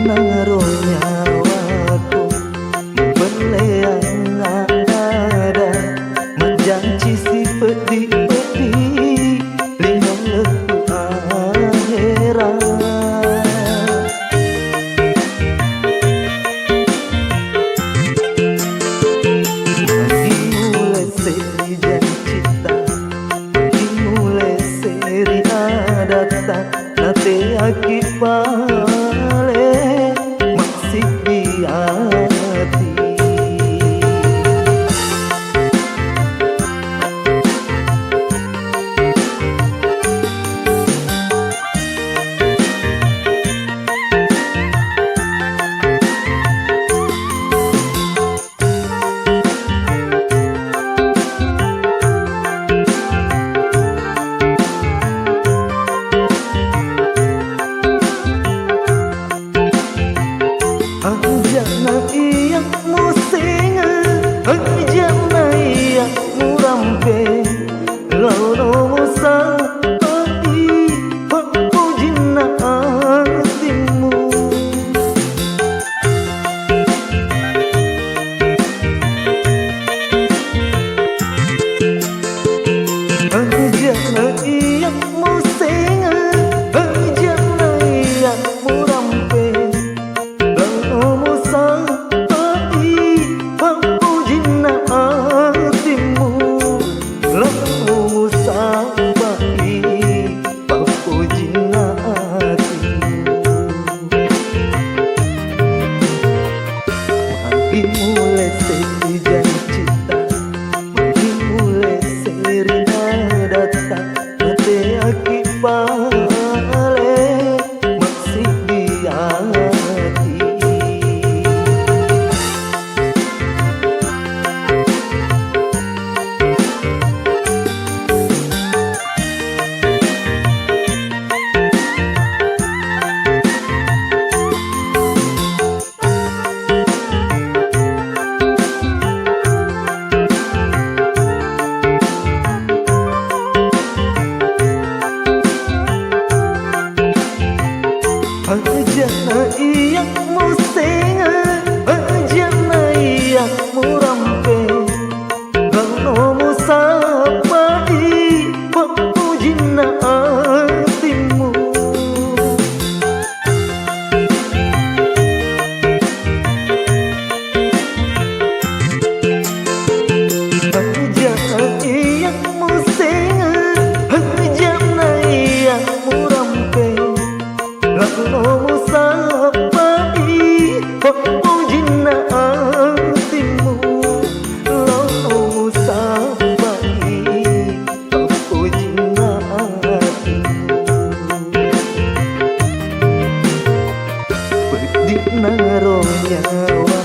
Naruh nyawaku membeleang ada menjanji si pedi-pedi linong leku akhirat. Lagi mulai seri janjita, lagi mulai seri adata, nate akibat masih di hati. Jangan iya musing, jangan iya murampe, lalu musa pagi pujina hatimu. Jangan iya musing, jangan iya murampe. Mulai seri janjita, mulai seri adata, nate akibat masih di hati. Jangan iya musing, jangan iya murampe, kalau musabai pujina hatimu. Jangan iya musing, jangan iya murampe, lalu musabai pujina hatimu, lalu musabai pujina hatimu. Pedih naruh nyawa